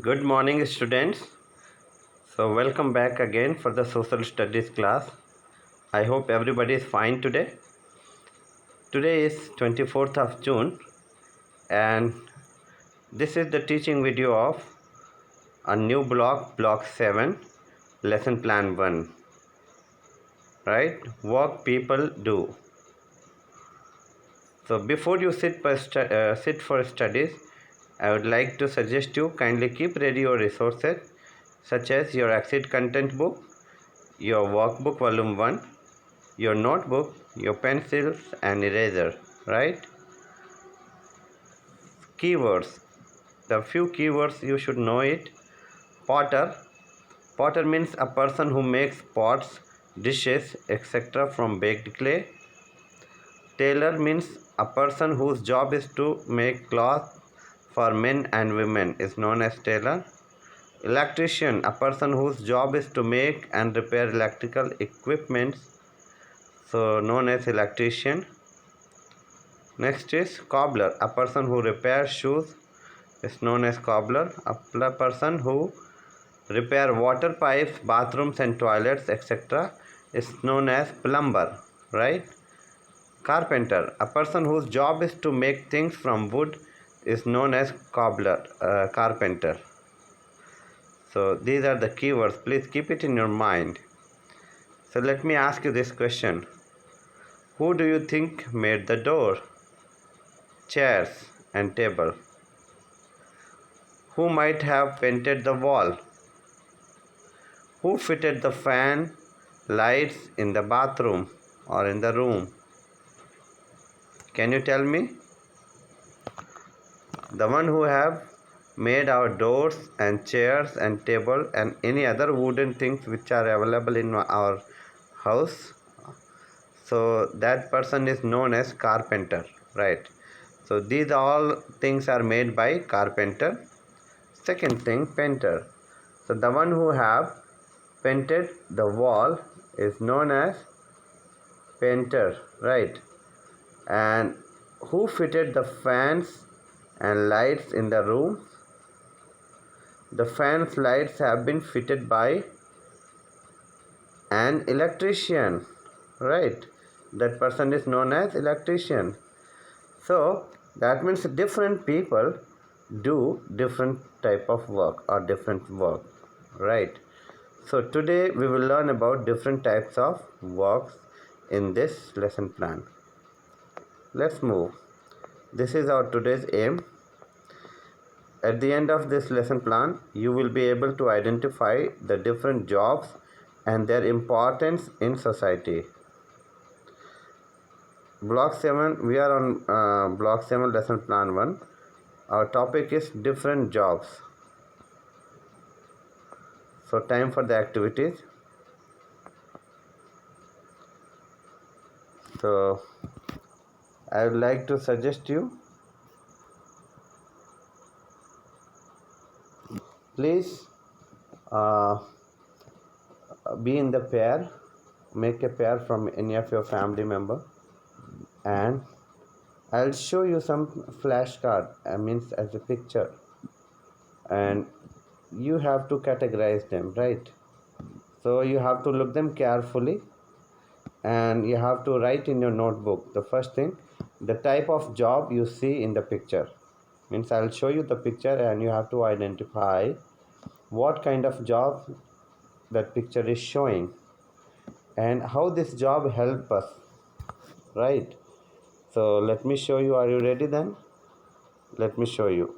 Good morning, students. So, welcome back again for the social studies class. I hope everybody is fine today. Today is 24th of June, and this is the teaching video of a new block 7, lesson plan 1. Right? Work people do. So, before you sit for studies, I would like to suggest you kindly keep ready your resources such as your exit content book, your workbook volume 1, your notebook, your pencils and eraser, right? Keywords. The few keywords you should know it. Potter. Potter means a person who makes pots, dishes, etc. from baked clay. Tailor means a person whose job is to make cloth for men and women is known as tailor. Electrician, a person whose job is to make and repair electrical equipment, so known as electrician. Next is cobbler, a person who repairs shoes is known as cobbler. A person who repair water pipes, bathrooms and toilets, etc. is known as plumber, right? Carpenter, a person whose job is to make things from wood is known as carpenter. So these are the keywords. Please keep it in your mind. So let me ask you this question. Who do you think made the door, chairs and table? Who might have painted the wall? Who fitted the fan, lights in the bathroom or in the room? Can you tell me? The one who have made our doors and chairs and table and any other wooden things which are available in our house. So that person is known as carpenter, right? So these all things are made by carpenter. Second thing, painter. So the one who have painted the wall is known as painter, right? And who fitted the fans and lights in the room? The fans lights have been fitted by an electrician, right? That person is known as electrician. So that means different people do different type of work or different work, right? So today we will learn about different types of works in this lesson plan. Let's move. This is our today's aim. At the end of this lesson plan, you will be able to identify the different jobs and their importance in society. Block 7, we are on block 7 lesson plan 1. Our topic is different jobs. So time for the activities. So I would like to suggest you, please be in the pair, make a pair from any of your family member, and I'll show you some flashcard, means as a picture, and you have to categorize them, right? So you have to look them carefully and you have to write in your notebook. The first thing, the type of job you see in the picture, means I'll show you the picture and you have to identify what kind of job that picture is showing and how this job help us, right? So let me show you. Are you ready then? Let me show you.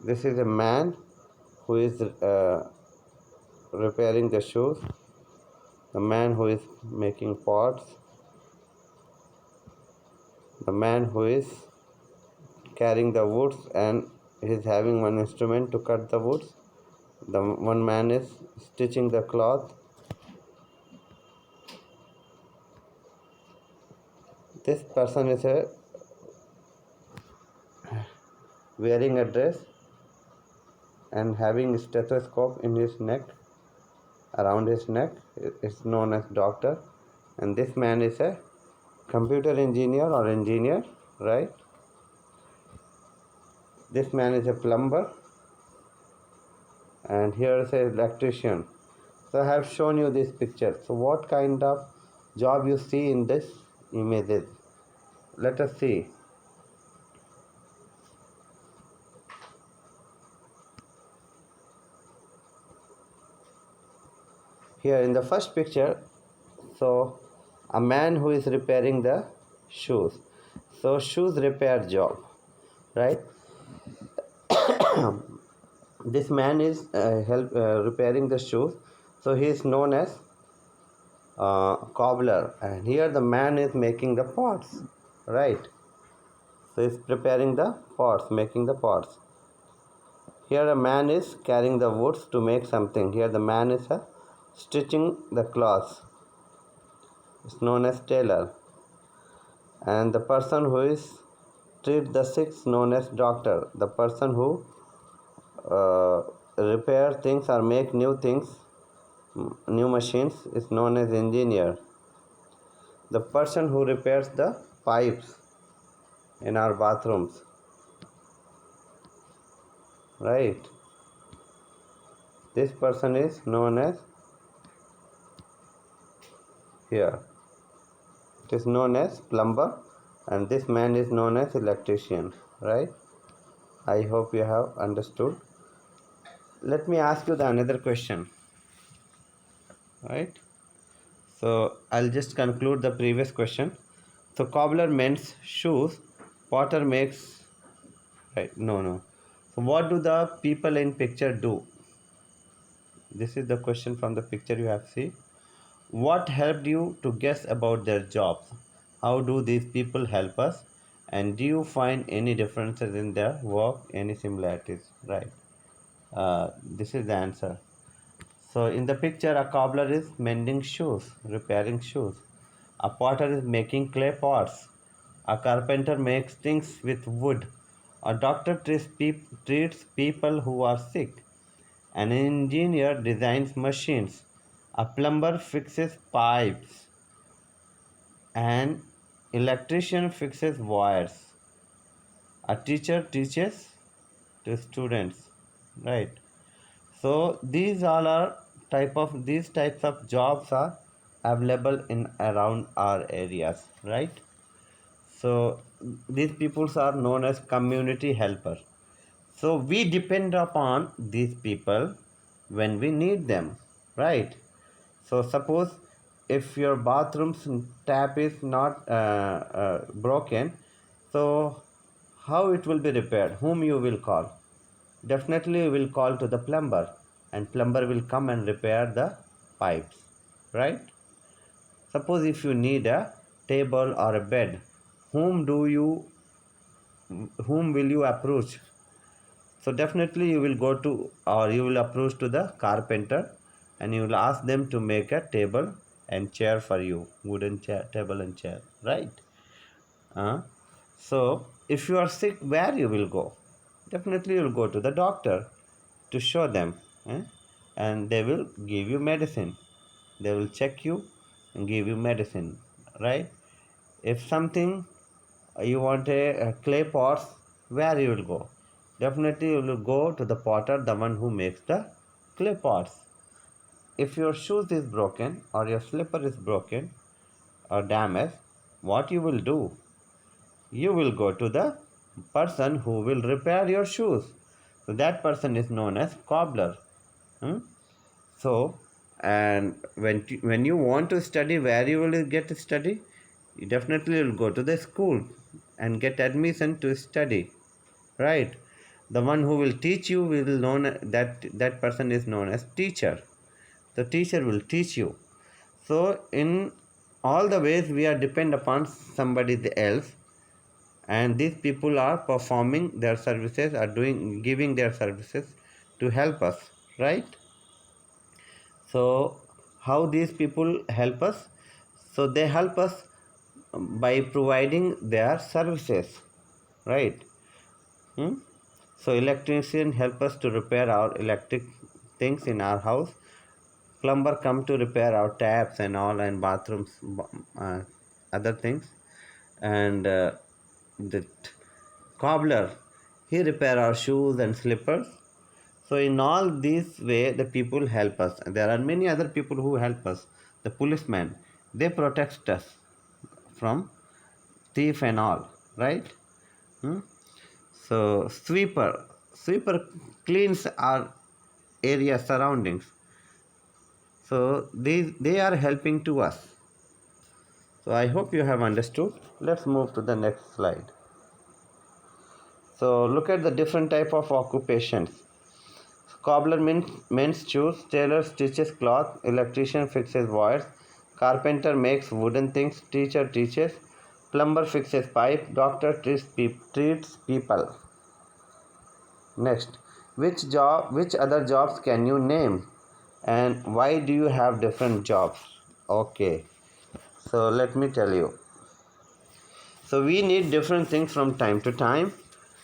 This is a man who is repairing the shoes, the man who is making pots, the man who is carrying the woods and he is having one instrument to cut the woods, the one man is stitching the cloth. This person is wearing a dress and having a stethoscope in his neck, around his neck, is known as doctor, and this man is a computer engineer or engineer, right? This man is a plumber, and here is an electrician. So I have shown you this picture. So what kind of job you see in this images? Let us see. Here in the first picture, so a man who is repairing the shoes. So shoes repair job, right? This man is repairing the shoes, so he is known as cobbler, and here the man is making the pots, right? So he's preparing the pots, making the pots. Here a man is carrying the woods to make something. Here the man is stitching the cloths. It's known as tailor. And the person who is treat the sick is known as doctor. The person who repair things or make new things, new machines, is known as engineer. The person who repairs the pipes in our bathrooms, right? This person is known as, here it is known as plumber, and this man is known as electrician, right? I hope you have understood. Let me ask you the another question, right? So I'll just conclude the previous question. So cobbler mends shoes, potter makes, right? No. So what do the people in picture do? This is the question from the picture you have seen. What helped you to guess about their jobs? How do these people help us? And do you find any differences in their work, any similarities? Right. This is the answer. So in the picture, a cobbler is mending shoes, repairing shoes. A potter is making clay pots. A carpenter makes things with wood. A doctor treats people who are sick. An engineer designs machines. A plumber fixes pipes. An electrician fixes wires. A teacher teaches to students. Right. So these types of jobs are available in around our areas, right? So these peoples are known as community helper. So we depend upon these people when we need them, right? So suppose if your bathroom's tap is not broken, so how it will be repaired? Whom you will call? Definitely you will call to the plumber, and plumber will come and repair the pipes, right? Suppose if you need a table or a bed, whom do you whom will you approach? So definitely you will go to, or you will approach to the carpenter, and you will ask them to make a table and chair for you, wooden chair, table and chair, right? So if you are sick, where you will go? Definitely you will go to the doctor to show them, and they will give you medicine. They will check you and give you medicine, right? If something you want a clay pots, where you will go? Definitely you will go to the potter, the one who makes the clay pots. If your shoes is broken or your slipper is broken or damaged, what you will do? You will go to the person who will repair your shoes. So that person is known as cobbler. So, and when you want to study, where you will get to study? You definitely will go to the school and get admission to study, right? The one who will teach you will known that person is known as teacher. The teacher will teach you. So in all the ways we are depend upon somebody else, and these people are performing their services, are giving their services to help us, right? So how these people help us? So they help us by providing their services, right? So electrician help us to repair our electric things in our house. Plumber come to repair our taps and all, and bathrooms, other things. and the cobbler, he repair our shoes and slippers. So in all these way, the people help us. There are many other people who help us. The policemen, they protect us from thief and all, right? Hmm? So sweeper cleans our area surroundings. So they are helping to us. So I hope you have understood. Let's move to the next slide. So look at the different type of occupations. Cobbler mends shoes, tailor stitches cloth, electrician fixes wires, carpenter makes wooden things, teacher teaches, plumber fixes pipe, doctor treats people. Next, which other jobs can you name, and why do you have different jobs? Okay, so let me tell you. So we need different things from time to time,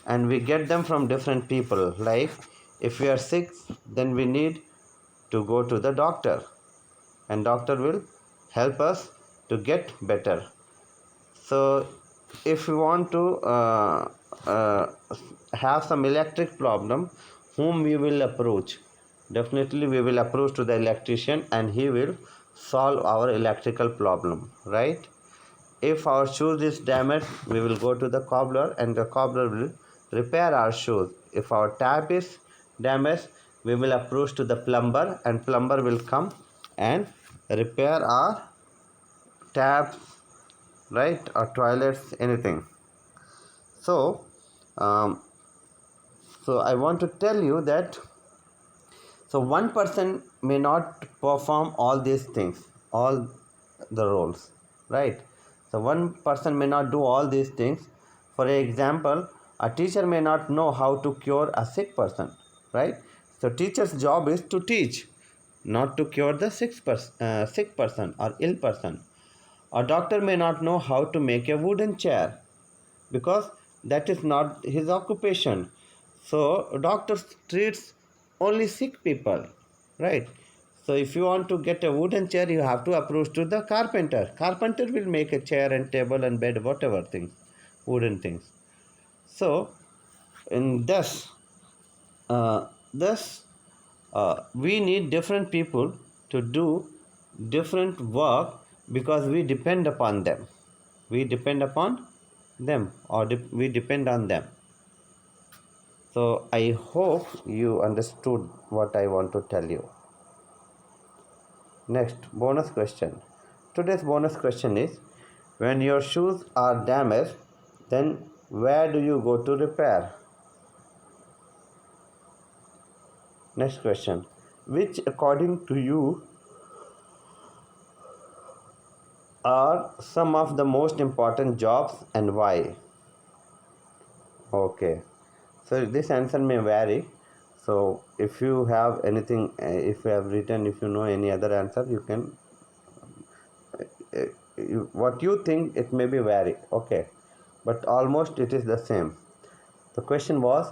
and we get them from different people. Like if we are sick, then we need to go to the doctor, and doctor will help us to get better. So if we want to have some electric problem, whom we will approach? Definitely we will approach to the electrician, and he will solve our electrical problem, right? If our shoes is damaged, we will go to the cobbler, and the cobbler will repair our shoes. If our tap is damaged, we will approach to the plumber, and plumber will come and repair our taps, right, or toilets, anything. So um, so I want to tell you that, so one person may not perform all these things, all the roles, right? So one person may not do all these things. For example, a teacher may not know how to cure a sick person, right? So teacher's job is to teach, not to cure the sick person or ill person. A doctor may not know how to make a wooden chair, because that is not his occupation. So doctor treats only sick people, right? So if you want to get a wooden chair, you have to approach to the carpenter will make a chair and table and bed, whatever things, wooden things. So in thus we need different people to do different work, because we depend upon them, we depend on them. So I hope you understood what I want to tell you. Next, bonus question. Today's bonus question is, when your shoes are damaged, then where do you go to repair? Next question. Which according to you are some of the most important jobs, and why? Okay, so this answer may vary. So if you have anything, if you have written, if you know any other answer, you can what you think, it may be vary. Okay, but almost it is the same. The question was,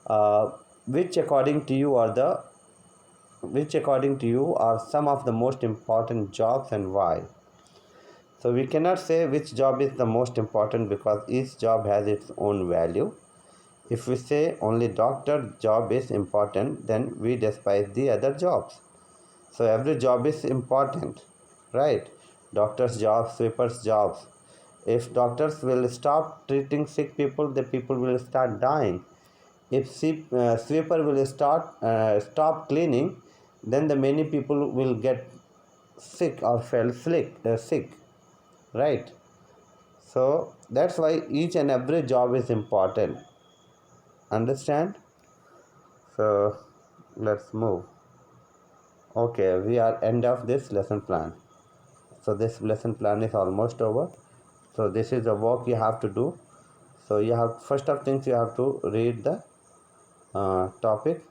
uh, which according to you are some of the most important jobs, and why? So we cannot say which job is the most important, because each job has its own value. If we say only doctor job is important, then we despise the other jobs. So every job is important, right? Doctor's job, sweeper's jobs. If doctors will stop treating sick people, the people will start dying. If sweeper will stop cleaning, then the many people will get sick or sick, right? So that's why each and every job is important. Understand? So let's move. Okay, we are end of this lesson plan. So this lesson plan is almost over. So this is the work you have to do. So you have, first of things, you have to read the topic,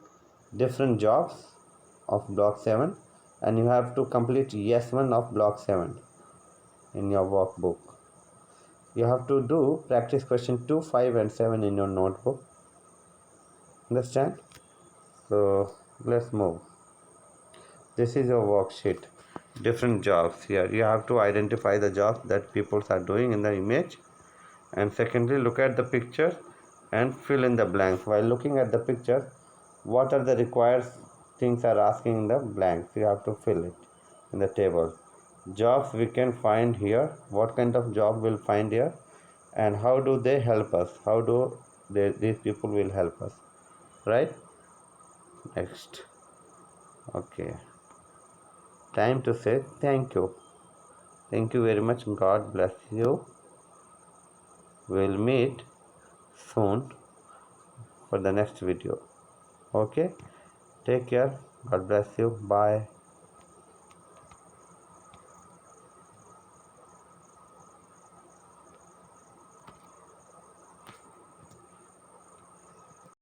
different jobs of block 7, and you have to complete yes 1 of block 7 in your workbook. You have to do practice question 2, 5 and 7 in your notebook. Understand? So let's move. This is your worksheet, different jobs. Here you have to identify the jobs that people are doing in the image. And secondly, look at the picture and fill in the blanks. While looking at the picture, what are the required things are asking in the blanks? You have to fill it in the table. Jobs we can find here. What kind of job we'll find here, and how do they help us? How do these people will help us? Right? Next. Okay. Time to say thank you. Thank you very much. God bless you. We'll meet soon for the next video. Okay, take care. God bless you. Bye.